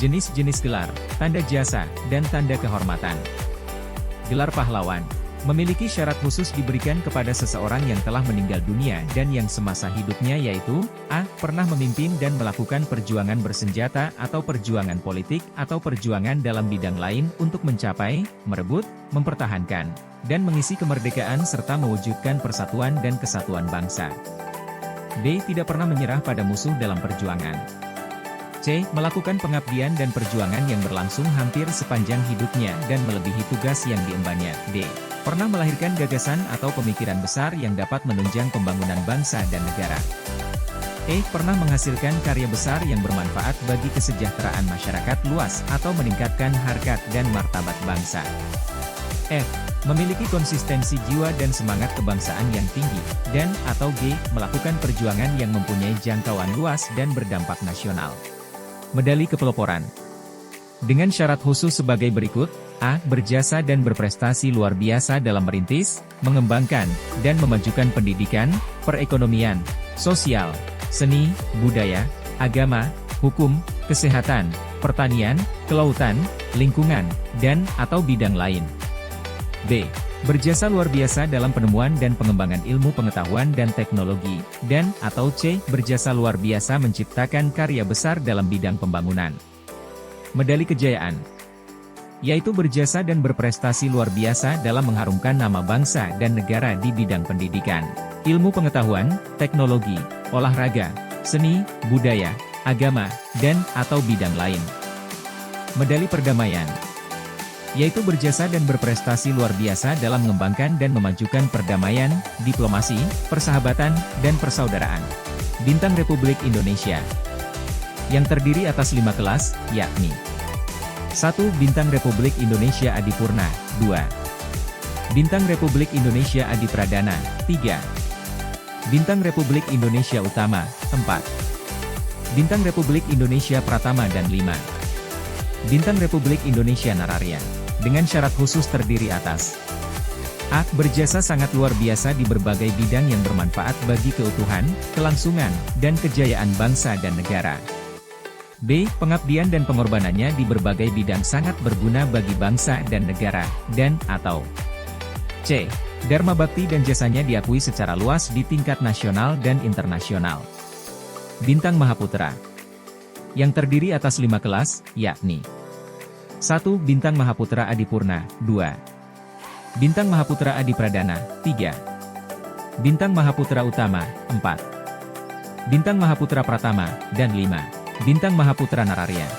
Jenis-jenis gelar, tanda jasa, dan tanda kehormatan. Gelar pahlawan memiliki syarat khusus diberikan kepada seseorang yang telah meninggal dunia dan yang semasa hidupnya yaitu A. Pernah memimpin dan melakukan perjuangan bersenjata atau perjuangan politik atau perjuangan dalam bidang lain untuk mencapai, merebut, mempertahankan, dan mengisi kemerdekaan serta mewujudkan persatuan dan kesatuan bangsa. B. Tidak pernah menyerah pada musuh dalam perjuangan. C. Melakukan pengabdian dan perjuangan yang berlangsung hampir sepanjang hidupnya dan melebihi tugas yang diembannya. D. Pernah melahirkan gagasan atau pemikiran besar yang dapat menunjang pembangunan bangsa dan negara. E. Pernah menghasilkan karya besar yang bermanfaat bagi kesejahteraan masyarakat luas atau meningkatkan harkat dan martabat bangsa. F. Memiliki konsistensi jiwa dan semangat kebangsaan yang tinggi, dan atau G. Melakukan perjuangan yang mempunyai jangkauan luas dan berdampak nasional. Medali kepeloporan dengan syarat khusus sebagai berikut. A. Berjasa dan berprestasi luar biasa dalam merintis, mengembangkan, dan memajukan pendidikan, perekonomian, sosial, seni, budaya, agama, hukum, kesehatan, pertanian, kelautan, lingkungan, dan atau bidang lain. B. Berjasa luar biasa dalam penemuan dan pengembangan ilmu pengetahuan dan teknologi, dan atau C. Berjasa luar biasa menciptakan karya besar dalam bidang pembangunan. Medali kejayaan yaitu berjasa dan berprestasi luar biasa dalam mengharumkan nama bangsa dan negara di bidang pendidikan, ilmu pengetahuan, teknologi, olahraga, seni, budaya, agama, dan atau bidang lain. Medali perdamaian yaitu berjasa dan berprestasi luar biasa dalam mengembangkan dan memajukan perdamaian, diplomasi, persahabatan, dan persaudaraan. Bintang Republik Indonesia yang terdiri atas 5 kelas, yakni 1. Bintang Republik Indonesia Adipurna, 2. Bintang Republik Indonesia Adipradana, 3. Bintang Republik Indonesia Utama, 4. Bintang Republik Indonesia Pratama dan 5. Bintang Republik Indonesia Nararya, dengan syarat khusus terdiri atas A. Berjasa sangat luar biasa di berbagai bidang yang bermanfaat bagi keutuhan, kelangsungan, dan kejayaan bangsa dan negara. B. Pengabdian dan pengorbanannya di berbagai bidang sangat berguna bagi bangsa dan negara, dan atau C. Dharma bakti dan jasanya diakui secara luas di tingkat nasional dan internasional. Bintang Mahaputra yang terdiri atas 5 kelas, yakni 1. Bintang Mahaputra Adipurna, 2. Bintang Mahaputra Adipradana, 3. Bintang Mahaputra Utama, 4. Bintang Mahaputra Pratama, dan 5. Bintang Mahaputra Nararya.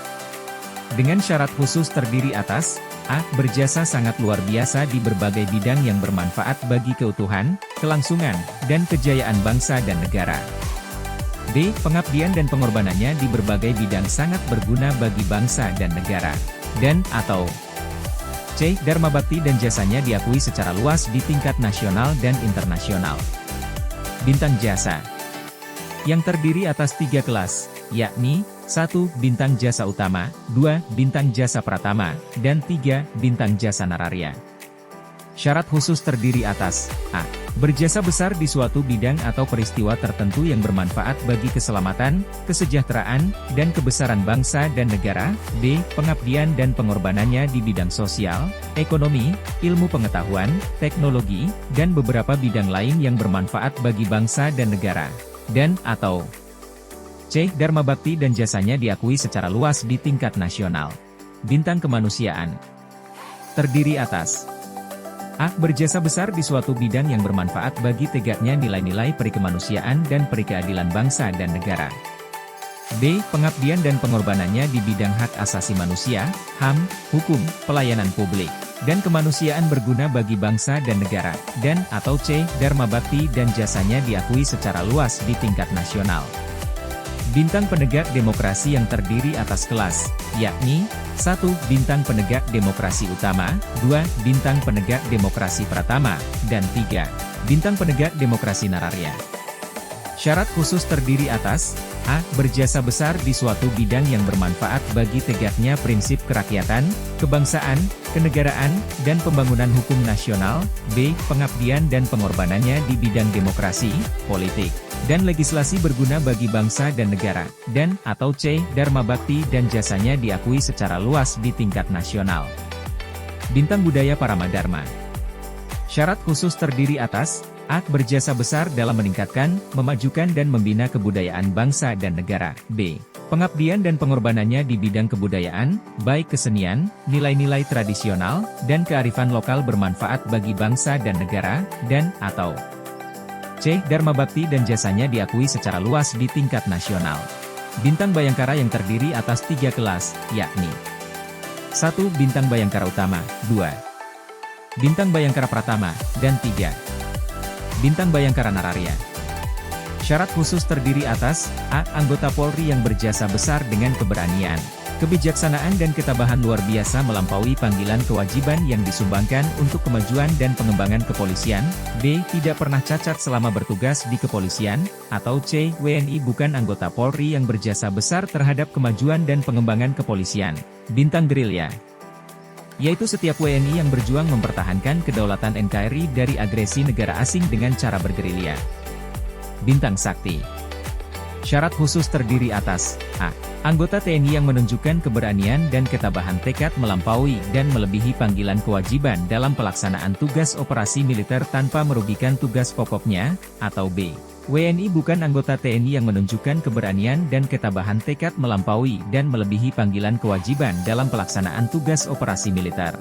Dengan syarat khusus terdiri atas A. Berjasa sangat luar biasa di berbagai bidang yang bermanfaat bagi keutuhan, kelangsungan, dan kejayaan bangsa dan negara. B. Pengabdian dan pengorbanannya di berbagai bidang sangat berguna bagi bangsa dan negara, dan atau C. Dharma bakti dan jasanya diakui secara luas di tingkat nasional dan internasional. Bintang Jasa yang terdiri atas 3 kelas, yakni 1. Bintang Jasa Utama, 2. Bintang Jasa Pratama, dan 3. Bintang Jasa Nararya. Syarat khusus terdiri atas A. Berjasa besar di suatu bidang atau peristiwa tertentu yang bermanfaat bagi keselamatan, kesejahteraan, dan kebesaran bangsa dan negara. B. Pengabdian dan pengorbanannya di bidang sosial, ekonomi, ilmu pengetahuan, teknologi, dan beberapa bidang lain yang bermanfaat bagi bangsa dan negara. Dan atau C. Dharma bakti dan jasanya diakui secara luas di tingkat nasional. Bintang Kemanusiaan terdiri atas A. Berjasa besar di suatu bidang yang bermanfaat bagi tegaknya nilai-nilai perikemanusiaan dan perikeadilan bangsa dan negara. B. Pengabdian dan pengorbanannya di bidang hak asasi manusia, HAM, hukum, pelayanan publik, dan kemanusiaan berguna bagi bangsa dan negara. Dan atau C. Dharma bakti dan jasanya diakui secara luas di tingkat nasional. Bintang Penegak Demokrasi yang terdiri atas kelas, yakni 1. Bintang Penegak Demokrasi Utama, 2. Bintang Penegak Demokrasi Pratama, dan 3. Bintang Penegak Demokrasi Nararya. Syarat khusus terdiri atas A. Berjasa besar di suatu bidang yang bermanfaat bagi tegaknya prinsip kerakyatan, kebangsaan, kenegaraan, dan pembangunan hukum nasional. B. Pengabdian dan pengorbanannya di bidang demokrasi, politik, dan legislasi berguna bagi bangsa dan negara, dan atau C. Dharma Bakti dan jasanya diakui secara luas di tingkat nasional. Bintang Budaya Paramadharma. Syarat khusus terdiri atas A. Berjasa besar dalam meningkatkan, memajukan dan membina kebudayaan bangsa dan negara. B. Pengabdian dan pengorbanannya di bidang kebudayaan, baik kesenian, nilai-nilai tradisional, dan kearifan lokal bermanfaat bagi bangsa dan negara, dan atau C. Dharma Bakti dan jasanya diakui secara luas di tingkat nasional. Bintang Bayangkara yang terdiri atas 3 kelas, yakni 1. Bintang Bayangkara Utama, 2. Bintang Bayangkara Pratama, dan 3. Bintang Bayangkara Nararya. Syarat khusus terdiri atas A. Anggota Polri yang berjasa besar dengan keberanian, kebijaksanaan dan ketabahan luar biasa melampaui panggilan kewajiban yang disumbangkan untuk kemajuan dan pengembangan kepolisian. B. Tidak pernah cacat selama bertugas di kepolisian, atau C. WNI bukan anggota Polri yang berjasa besar terhadap kemajuan dan pengembangan kepolisian. Bintang Gerilya, yaitu setiap WNI yang berjuang mempertahankan kedaulatan NKRI dari agresi negara asing dengan cara bergerilya. Bintang Sakti. Syarat khusus terdiri atas A. Anggota TNI yang menunjukkan keberanian dan ketabahan tekad melampaui dan melebihi panggilan kewajiban dalam pelaksanaan tugas operasi militer tanpa merugikan tugas pokoknya, atau B. WNI bukan anggota TNI yang menunjukkan keberanian dan ketabahan tekad melampaui dan melebihi panggilan kewajiban dalam pelaksanaan tugas operasi militer.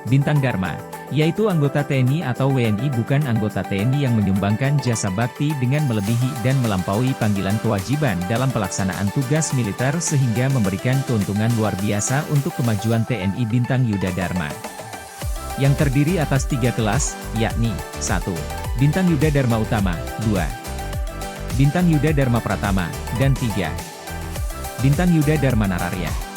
Bintang Dharma, yaitu anggota TNI atau WNI bukan anggota TNI yang menyumbangkan jasa bakti dengan melebihi dan melampaui panggilan kewajiban dalam pelaksanaan tugas militer sehingga memberikan keuntungan luar biasa untuk kemajuan TNI. Bintang Yuda Dharma, yang terdiri atas 3 kelas, yakni 1. Bintang Yuda Dharma Utama, 2. Bintang Yuda Dharma Pratama, dan 3. Bintang Yuda Dharma Nararya.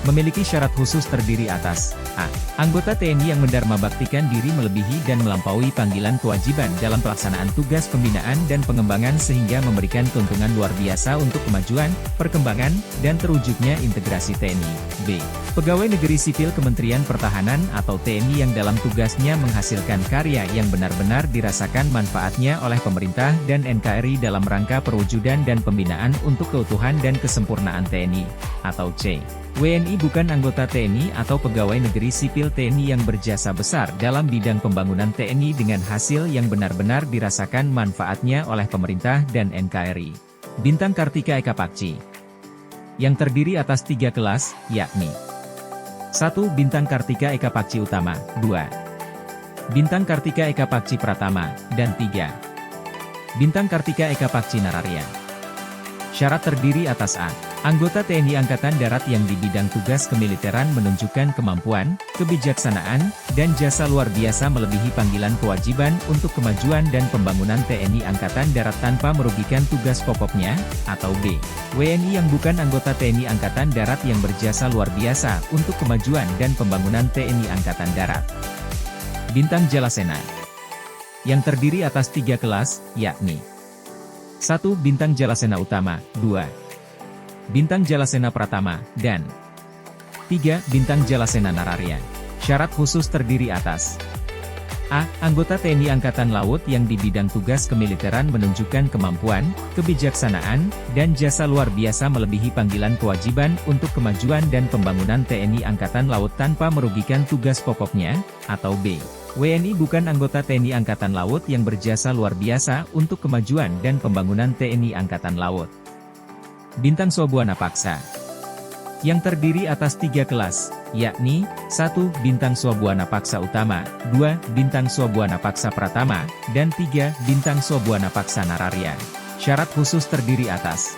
Memiliki syarat khusus terdiri atas A. Anggota TNI yang mendharma baktikan diri melebihi dan melampaui panggilan kewajiban dalam pelaksanaan tugas pembinaan dan pengembangan sehingga memberikan keuntungan luar biasa untuk kemajuan, perkembangan, dan terwujudnya integrasi TNI. B. Pegawai Negeri Sipil Kementerian Pertahanan atau TNI yang dalam tugasnya menghasilkan karya yang benar-benar dirasakan manfaatnya oleh pemerintah dan NKRI dalam rangka perwujudan dan pembinaan untuk keutuhan dan kesempurnaan TNI, atau C. WNI bukan anggota TNI atau pegawai negeri sipil TNI yang berjasa besar dalam bidang pembangunan TNI dengan hasil yang benar-benar dirasakan manfaatnya oleh pemerintah dan NKRI. Bintang Kartika Eka Pakci, yang terdiri atas 3 kelas, yakni 1. Bintang Kartika Eka Pakci Utama, 2. Bintang Kartika Eka Pakci Pratama, dan 3. Bintang Kartika Eka Pakci Nararya. Syarat terdiri atas A. Anggota TNI Angkatan Darat yang di bidang tugas kemiliteran menunjukkan kemampuan, kebijaksanaan, dan jasa luar biasa melebihi panggilan kewajiban untuk kemajuan dan pembangunan TNI Angkatan Darat tanpa merugikan tugas pokoknya, atau B. WNI yang bukan anggota TNI Angkatan Darat yang berjasa luar biasa untuk kemajuan dan pembangunan TNI Angkatan Darat. Bintang Jalasena, yang terdiri atas 3 kelas, yakni 1. Bintang Jalasena Utama, 2. Bintang Jalasena Pratama, dan 3. Bintang Jalasena Nararya. Syarat khusus terdiri atas A. Anggota TNI Angkatan Laut yang di bidang tugas kemiliteran menunjukkan kemampuan, kebijaksanaan, dan jasa luar biasa melebihi panggilan kewajiban untuk kemajuan dan pembangunan TNI Angkatan Laut tanpa merugikan tugas pokoknya, atau B. WNI bukan anggota TNI Angkatan Laut yang berjasa luar biasa untuk kemajuan dan pembangunan TNI Angkatan Laut. Bintang Swabuana Paksa, yang terdiri atas 3 kelas, yakni 1. Bintang Swabuana Paksa Utama, 2. Bintang Swabuana Paksa Pratama, dan 3. Bintang Swabuana Paksa Nararya. Syarat khusus terdiri atas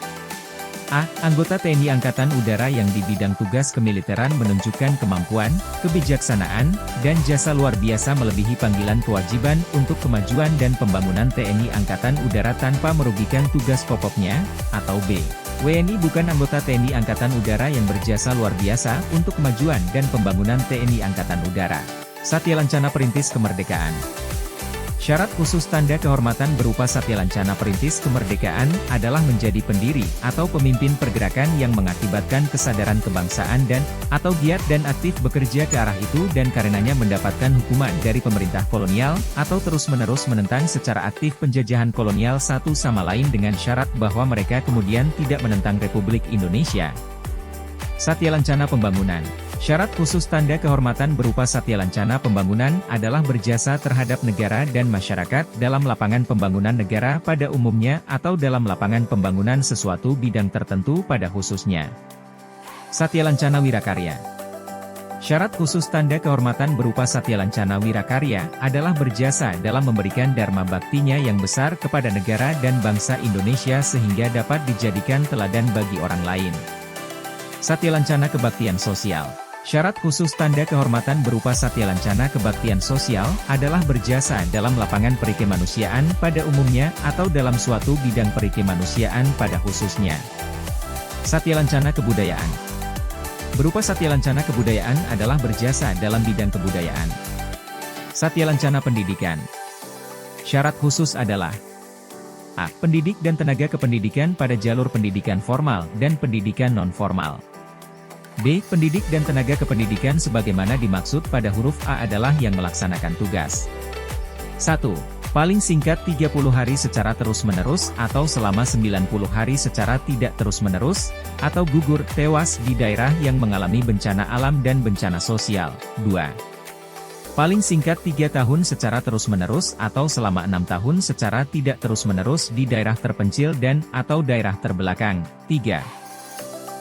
A. Anggota TNI Angkatan Udara yang di bidang tugas kemiliteran menunjukkan kemampuan, kebijaksanaan, dan jasa luar biasa melebihi panggilan kewajiban untuk kemajuan dan pembangunan TNI Angkatan Udara tanpa merugikan tugas pokoknya, atau B. WNI bukan anggota TNI Angkatan Udara yang berjasa luar biasa untuk kemajuan dan pembangunan TNI Angkatan Udara. Satya Lancana Perintis Kemerdekaan. Syarat khusus tanda kehormatan berupa Satya Lancana Perintis Kemerdekaan adalah menjadi pendiri atau pemimpin pergerakan yang mengakibatkan kesadaran kebangsaan dan atau giat dan aktif bekerja ke arah itu dan karenanya mendapatkan hukuman dari pemerintah kolonial atau terus-menerus menentang secara aktif penjajahan kolonial satu sama lain dengan syarat bahwa mereka kemudian tidak menentang Republik Indonesia. Satya Lancana Pembangunan. Syarat khusus tanda kehormatan berupa Satya Lancana Pembangunan adalah berjasa terhadap negara dan masyarakat dalam lapangan pembangunan negara pada umumnya atau dalam lapangan pembangunan sesuatu bidang tertentu pada khususnya. Satya Lancana Wirakarya. Syarat khusus tanda kehormatan berupa Satya Lancana Wirakarya adalah berjasa dalam memberikan dharma baktinya yang besar kepada negara dan bangsa Indonesia sehingga dapat dijadikan teladan bagi orang lain. Satya Lancana Kebaktian Sosial. Syarat khusus tanda kehormatan berupa Satya Lancana Kebaktian Sosial adalah berjasa dalam lapangan perikemanusiaan pada umumnya atau dalam suatu bidang perikemanusiaan pada khususnya. Satya Lancana Kebudayaan. Berupa Satya Lancana Kebudayaan adalah berjasa dalam bidang kebudayaan. Satya Lancana Pendidikan. Syarat khusus adalah A. Pendidik dan tenaga kependidikan pada jalur pendidikan formal dan pendidikan non-formal. B. Pendidik dan tenaga kependidikan sebagaimana dimaksud pada huruf A adalah yang melaksanakan tugas. 1. Paling singkat 30 hari secara terus-menerus atau selama 90 hari secara tidak terus-menerus, atau gugur, tewas di daerah yang mengalami bencana alam dan bencana sosial. 2. Paling singkat 3 tahun secara terus-menerus atau selama 6 tahun secara tidak terus-menerus di daerah terpencil dan atau daerah terbelakang. 3.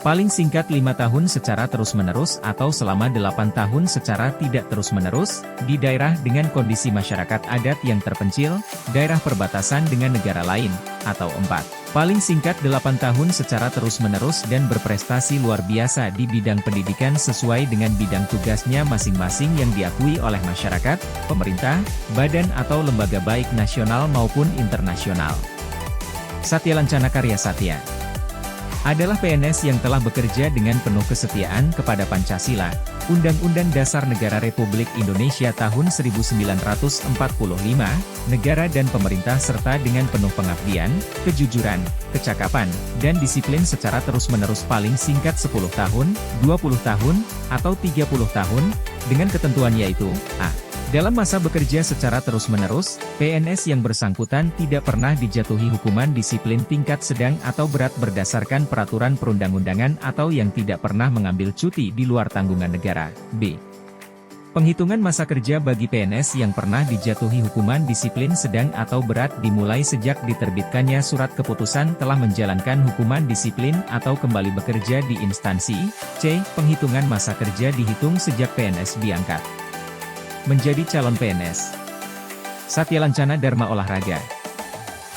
Paling singkat 5 tahun secara terus-menerus atau selama 8 tahun secara tidak terus-menerus, di daerah dengan kondisi masyarakat adat yang terpencil, daerah perbatasan dengan negara lain, atau 4. Paling singkat 8 tahun secara terus-menerus dan berprestasi luar biasa di bidang pendidikan sesuai dengan bidang tugasnya masing-masing yang diakui oleh masyarakat, pemerintah, badan atau lembaga baik nasional maupun internasional. Satya Lancana Karya Satya adalah PNS yang telah bekerja dengan penuh kesetiaan kepada Pancasila, Undang-Undang Dasar Negara Republik Indonesia tahun 1945, negara dan pemerintah serta dengan penuh pengabdian, kejujuran, kecakapan, dan disiplin secara terus-menerus paling singkat 10 tahun, 20 tahun, atau 30 tahun, dengan ketentuan yaitu, A. Dalam masa bekerja secara terus-menerus, PNS yang bersangkutan tidak pernah dijatuhi hukuman disiplin tingkat sedang atau berat berdasarkan peraturan perundang-undangan atau yang tidak pernah mengambil cuti di luar tanggungan negara. B. Penghitungan masa kerja bagi PNS yang pernah dijatuhi hukuman disiplin sedang atau berat dimulai sejak diterbitkannya surat keputusan telah menjalankan hukuman disiplin atau kembali bekerja di instansi. C. Penghitungan masa kerja dihitung sejak PNS diangkat menjadi calon PNS. Satya Lancana Dharma Olahraga.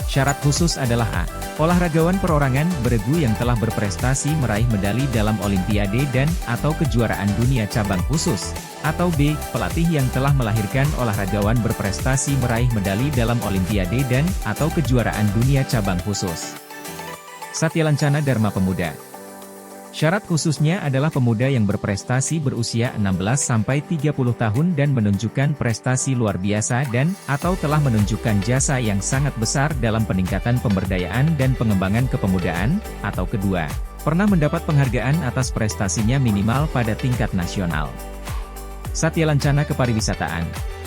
Syarat khusus adalah A. Olahragawan perorangan beregu yang telah berprestasi meraih medali dalam Olimpiade dan atau kejuaraan dunia cabang khusus, atau B. Pelatih yang telah melahirkan olahragawan berprestasi meraih medali dalam Olimpiade dan atau kejuaraan dunia cabang khusus. Satya Lancana Dharma Pemuda. Syarat khususnya adalah pemuda yang berprestasi berusia 16-30 tahun dan menunjukkan prestasi luar biasa dan atau telah menunjukkan jasa yang sangat besar dalam peningkatan pemberdayaan dan pengembangan kepemudaan, atau kedua, pernah mendapat penghargaan atas prestasinya minimal pada tingkat nasional. Satya Lancana Kepariwisataan.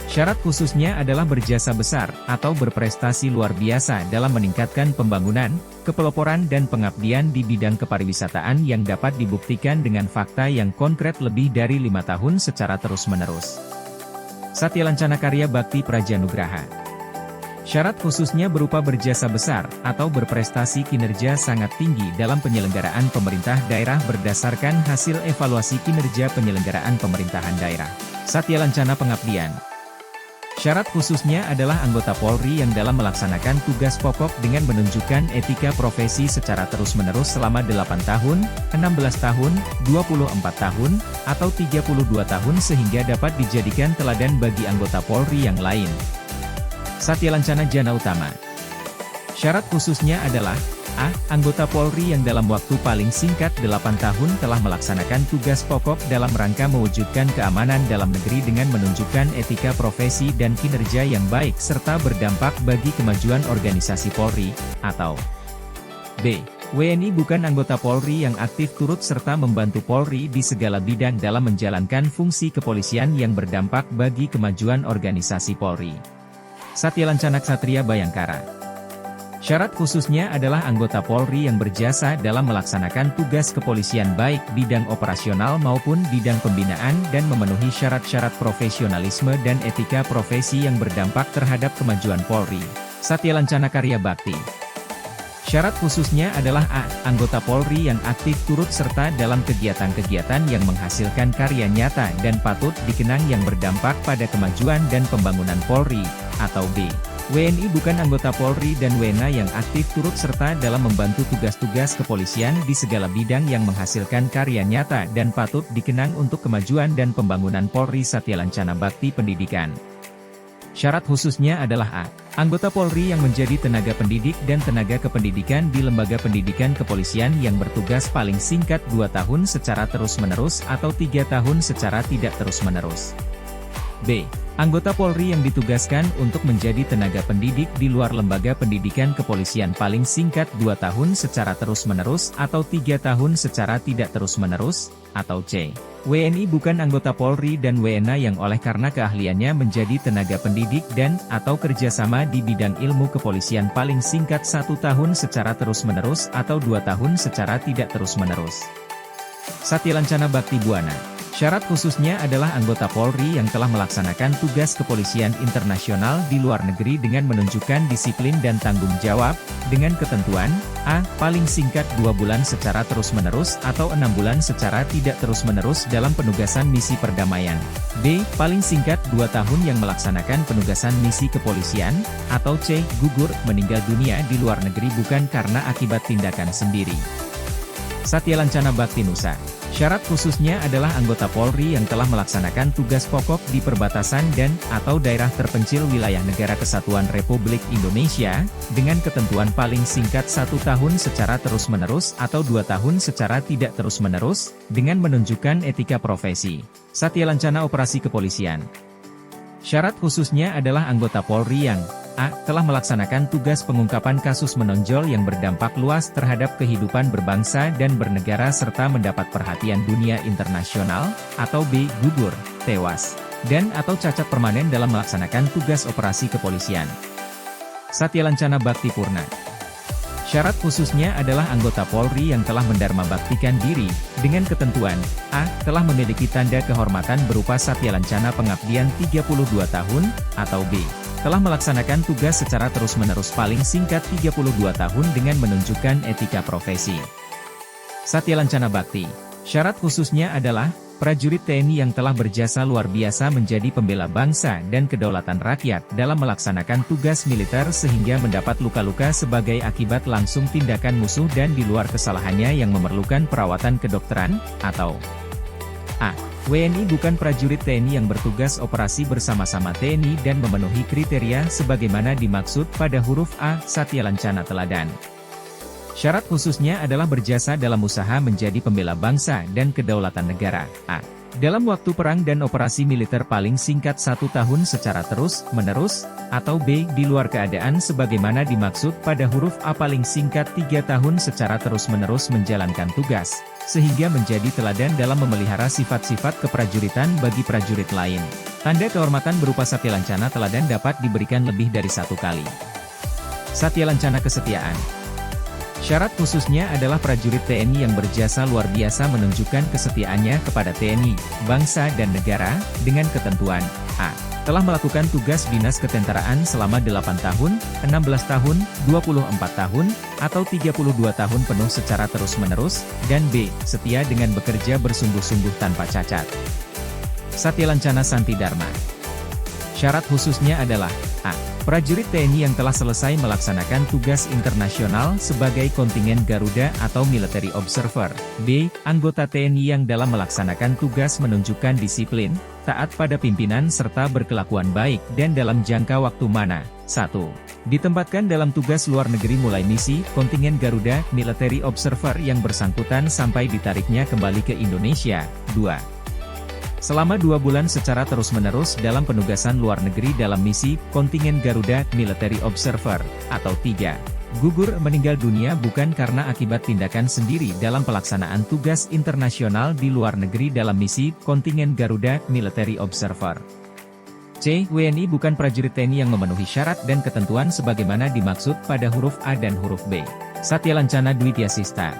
Syarat khususnya adalah berjasa besar atau berprestasi luar biasa dalam meningkatkan pembangunan, kepeloporan dan pengabdian di bidang kepariwisataan yang dapat dibuktikan dengan fakta yang konkret lebih dari 5 tahun secara terus-menerus. Satya Lancana Karya Bakti Prajanugraha. Syarat khususnya berupa berjasa besar atau berprestasi kinerja sangat tinggi dalam penyelenggaraan pemerintah daerah berdasarkan hasil evaluasi kinerja penyelenggaraan pemerintahan daerah. Satya Lancana Pengabdian. Syarat khususnya adalah anggota Polri yang dalam melaksanakan tugas pokok dengan menunjukkan etika profesi secara terus-menerus selama 8 tahun, 16 tahun, 24 tahun, atau 32 tahun sehingga dapat dijadikan teladan bagi anggota Polri yang lain. Satya Lancana Jana Utama. Syarat khususnya adalah A. Anggota Polri yang dalam waktu paling singkat 8 tahun telah melaksanakan tugas pokok dalam rangka mewujudkan keamanan dalam negeri dengan menunjukkan etika profesi dan kinerja yang baik serta berdampak bagi kemajuan organisasi Polri, atau B. WNI bukan anggota Polri yang aktif turut serta membantu Polri di segala bidang dalam menjalankan fungsi kepolisian yang berdampak bagi kemajuan organisasi Polri. Satya Lancana Ksatria Bayangkara. Syarat khususnya adalah anggota Polri yang berjasa dalam melaksanakan tugas kepolisian baik bidang operasional maupun bidang pembinaan dan memenuhi syarat-syarat profesionalisme dan etika profesi yang berdampak terhadap kemajuan Polri. Satya Lancana Karya Bakti. Syarat khususnya adalah A. Anggota Polri yang aktif turut serta dalam kegiatan-kegiatan yang menghasilkan karya nyata dan patut dikenang yang berdampak pada kemajuan dan pembangunan Polri, atau B. WNI bukan anggota Polri dan WNA yang aktif turut serta dalam membantu tugas-tugas kepolisian di segala bidang yang menghasilkan karya nyata dan patut dikenang untuk kemajuan dan pembangunan Polri. Satya Lancana Bakti Pendidikan. Syarat khususnya adalah A. Anggota Polri yang menjadi tenaga pendidik dan tenaga kependidikan di lembaga pendidikan kepolisian yang bertugas paling singkat 2 tahun secara terus-menerus atau 3 tahun secara tidak terus-menerus. B. Anggota Polri yang ditugaskan untuk menjadi tenaga pendidik di luar lembaga pendidikan kepolisian paling singkat 2 tahun secara terus-menerus atau 3 tahun secara tidak terus-menerus, atau C. WNI bukan anggota Polri dan WNA yang oleh karena keahliannya menjadi tenaga pendidik dan atau kerjasama di bidang ilmu kepolisian paling singkat 1 tahun secara terus-menerus atau 2 tahun secara tidak terus-menerus. Satya Lancana Bakti Buana. Syarat khususnya adalah anggota Polri yang telah melaksanakan tugas kepolisian internasional di luar negeri dengan menunjukkan disiplin dan tanggung jawab, dengan ketentuan, A. Paling singkat 2 bulan secara terus-menerus atau 6 bulan secara tidak terus-menerus dalam penugasan misi perdamaian. B. Paling singkat 2 tahun yang melaksanakan penugasan misi kepolisian, atau C. Gugur, meninggal dunia di luar negeri bukan karena akibat tindakan sendiri. Satya Lancana Bakti Nusa. Syarat khususnya adalah anggota Polri yang telah melaksanakan tugas pokok di perbatasan dan atau daerah terpencil wilayah Negara Kesatuan Republik Indonesia, dengan ketentuan paling singkat 1 tahun secara terus-menerus atau 2 tahun secara tidak terus-menerus, dengan menunjukkan etika profesi. Satya Lancana Operasi Kepolisian. Syarat khususnya adalah anggota Polri yang A. Telah melaksanakan tugas pengungkapan kasus menonjol yang berdampak luas terhadap kehidupan berbangsa dan bernegara serta mendapat perhatian dunia internasional, atau B. Gugur, tewas, dan atau cacat permanen dalam melaksanakan tugas operasi kepolisian. Satya Lancana Bakti Purna. Syarat khususnya adalah anggota Polri yang telah mendarma baktikan diri, dengan ketentuan, A. Telah memiliki tanda kehormatan berupa Satya Lancana Pengabdian 32 tahun, atau B. Telah melaksanakan tugas secara terus-menerus paling singkat 32 tahun dengan menunjukkan etika profesi. Satya Lancana Bakti. Syarat khususnya adalah, prajurit TNI yang telah berjasa luar biasa menjadi pembela bangsa dan kedaulatan rakyat dalam melaksanakan tugas militer sehingga mendapat luka-luka sebagai akibat langsung tindakan musuh dan di luar kesalahannya yang memerlukan perawatan kedokteran, atau A. WNI bukan prajurit TNI yang bertugas operasi bersama-sama TNI dan memenuhi kriteria sebagaimana dimaksud pada huruf A. Satya Lancana Teladan. Syarat khususnya adalah berjasa dalam usaha menjadi pembela bangsa dan kedaulatan negara, A. Dalam waktu perang dan operasi militer paling singkat 1 tahun secara terus-menerus, atau B. Di luar keadaan sebagaimana dimaksud pada huruf A paling singkat 3 tahun secara terus-menerus menjalankan tugas, sehingga menjadi teladan dalam memelihara sifat-sifat keprajuritan bagi prajurit lain. Tanda kehormatan berupa Satya Lancana Teladan dapat diberikan lebih dari 1 kali. Satya Lancana Kesetiaan. Syarat khususnya adalah prajurit TNI yang berjasa luar biasa menunjukkan kesetiaannya kepada TNI, bangsa dan negara, dengan ketentuan, A. Telah melakukan tugas dinas ketentaraan selama 8 tahun, 16 tahun, 24 tahun, atau 32 tahun penuh secara terus-menerus, dan B. Setia dengan bekerja bersungguh-sungguh tanpa cacat. Satya Lancana Santi Dharma. Syarat khususnya adalah, A. Prajurit TNI yang telah selesai melaksanakan tugas internasional sebagai kontingen Garuda atau military observer. B. Anggota TNI yang dalam melaksanakan tugas menunjukkan disiplin, taat pada pimpinan serta berkelakuan baik dan dalam jangka waktu mana. 1. Ditempatkan dalam tugas luar negeri mulai misi kontingen Garuda Military Observer yang bersangkutan sampai ditariknya kembali ke Indonesia. 2. Selama 2 bulan secara terus-menerus dalam penugasan luar negeri dalam misi kontingen Garuda Military Observer. Atau 3. Gugur meninggal dunia bukan karena akibat tindakan sendiri dalam pelaksanaan tugas internasional di luar negeri dalam misi kontingen Garuda Military Observer. C. WNI bukan prajurit TNI yang memenuhi syarat dan ketentuan sebagaimana dimaksud pada huruf A dan huruf B. Satya Lancana Dwitiasista.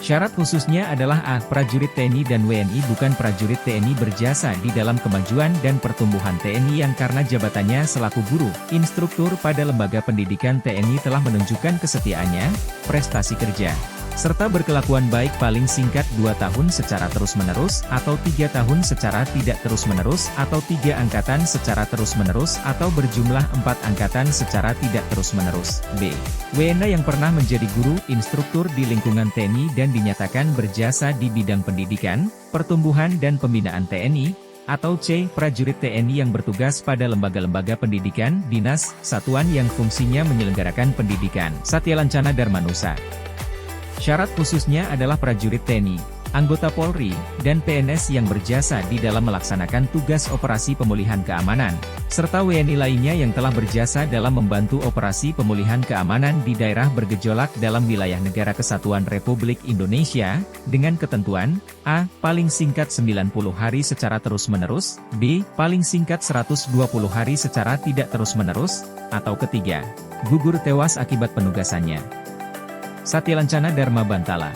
Syarat khususnya adalah A. Prajurit TNI dan WNI bukan prajurit TNI berjasa di dalam kemajuan dan pertumbuhan TNI yang karena jabatannya selaku guru, instruktur pada lembaga pendidikan TNI telah menunjukkan kesetiaannya, prestasi kerja, serta berkelakuan baik paling singkat 2 tahun secara terus-menerus, atau 3 tahun secara tidak terus-menerus, atau 3 angkatan secara terus-menerus, atau berjumlah 4 angkatan secara tidak terus-menerus. B. WNA yang pernah menjadi guru, instruktur di lingkungan TNI dan dinyatakan berjasa di bidang pendidikan, pertumbuhan dan pembinaan TNI, atau C. Prajurit TNI yang bertugas pada lembaga-lembaga pendidikan, dinas, satuan yang fungsinya menyelenggarakan pendidikan. Satya Lancana Darmanusa. Syarat khususnya adalah prajurit TNI, anggota Polri, dan PNS yang berjasa di dalam melaksanakan tugas operasi pemulihan keamanan, serta WNI lainnya yang telah berjasa dalam membantu operasi pemulihan keamanan di daerah bergejolak dalam wilayah Negara Kesatuan Republik Indonesia, dengan ketentuan, A. Paling singkat 90 hari secara terus-menerus, B. Paling singkat 120 hari secara tidak terus-menerus, atau ketiga, gugur tewas akibat penugasannya. Satya Lancana Dharma Bantala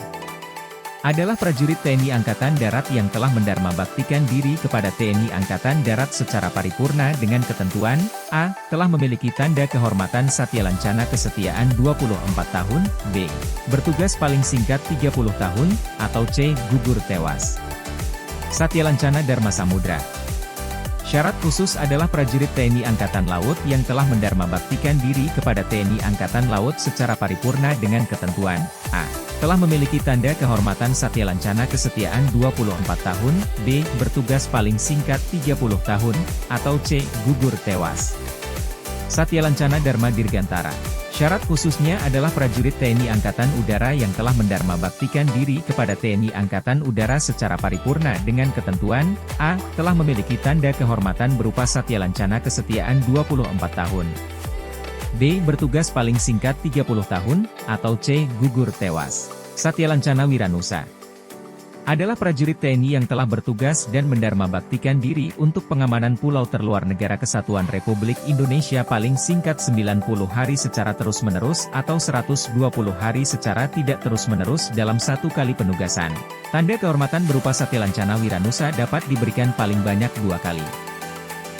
adalah prajurit TNI Angkatan Darat yang telah mendarma baktikan diri kepada TNI Angkatan Darat secara paripurna dengan ketentuan, A. Telah memiliki tanda kehormatan Satya Lancana kesetiaan 24 tahun, B. Bertugas paling singkat 30 tahun, atau C. Gugur tewas. Satya Lancana Dharma Samudra. Syarat khusus adalah prajurit TNI Angkatan Laut yang telah mendarma baktikan diri kepada TNI Angkatan Laut secara paripurna dengan ketentuan, A. Telah memiliki tanda kehormatan Satya Lancana kesetiaan 24 tahun, B. Bertugas paling singkat 30 tahun, atau C. Gugur tewas. Satya Lancana Dharma Dirgantara. Syarat khususnya adalah prajurit TNI Angkatan Udara yang telah mendarma baktikan diri kepada TNI Angkatan Udara secara paripurna dengan ketentuan, A. Telah memiliki tanda kehormatan berupa Satya Lancana kesetiaan 24 tahun. B. Bertugas paling singkat 30 tahun, atau C. Gugur tewas. Satya Lancana Wiranusa adalah prajurit TNI yang telah bertugas dan mendarma baktikan diri untuk pengamanan pulau terluar Negara Kesatuan Republik Indonesia paling singkat 90 hari secara terus-menerus atau 120 hari secara tidak terus-menerus dalam 1 kali penugasan. Tanda kehormatan berupa Satya Lancana Wiranusa dapat diberikan paling banyak 2 kali.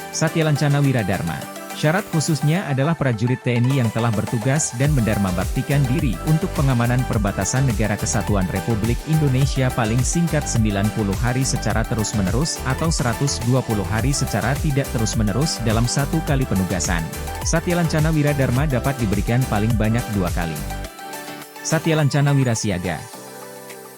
Satya Lancana Wiradharma. Syarat khususnya adalah prajurit TNI yang telah bertugas dan mendarma baktikan diri untuk pengamanan perbatasan Negara Kesatuan Republik Indonesia paling singkat 90 hari secara terus-menerus atau 120 hari secara tidak terus-menerus dalam 1 kali penugasan. Satya Lancana Wiradharma dapat diberikan paling banyak 2 kali. Satya Lancana Wirasiaga.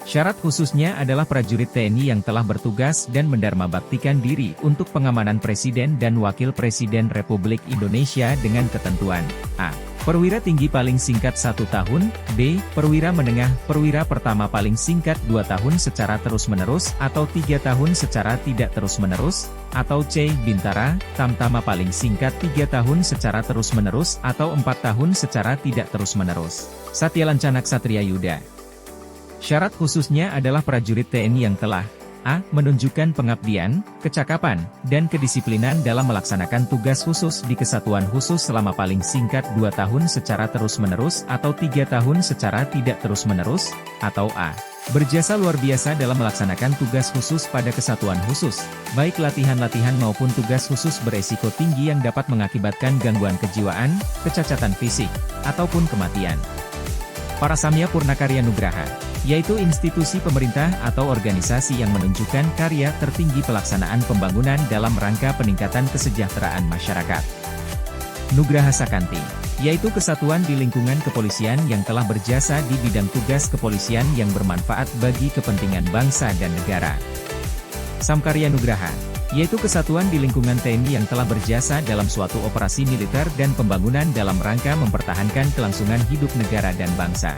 Syarat khususnya adalah prajurit TNI yang telah bertugas dan mendarma baktikan diri untuk pengamanan Presiden dan Wakil Presiden Republik Indonesia dengan ketentuan, A. Perwira tinggi paling singkat 1 tahun, B. Perwira menengah, perwira pertama paling singkat 2 tahun secara terus-menerus atau 3 tahun secara tidak terus-menerus, atau C. Bintara, tamtama paling singkat 3 tahun secara terus-menerus atau 4 tahun secara tidak terus-menerus. Satya Lancana Ksatria Yuda. Syarat khususnya adalah prajurit TNI yang telah A. Menunjukkan pengabdian, kecakapan, dan kedisiplinan dalam melaksanakan tugas khusus di kesatuan khusus selama paling singkat 2 tahun secara terus-menerus atau 3 tahun secara tidak terus-menerus, atau A. Berjasa luar biasa dalam melaksanakan tugas khusus pada kesatuan khusus, baik latihan-latihan maupun tugas khusus beresiko tinggi yang dapat mengakibatkan gangguan kejiwaan, kecacatan fisik, ataupun kematian. Parasamya Purnakarya Nugraha, yaitu institusi pemerintah atau organisasi yang menunjukkan karya tertinggi pelaksanaan pembangunan dalam rangka peningkatan kesejahteraan masyarakat. Nugraha Sakanti, yaitu kesatuan di lingkungan kepolisian yang telah berjasa di bidang tugas kepolisian yang bermanfaat bagi kepentingan bangsa dan negara. Samkarya Nugraha, yaitu kesatuan di lingkungan TNI yang telah berjasa dalam suatu operasi militer dan pembangunan dalam rangka mempertahankan kelangsungan hidup negara dan bangsa.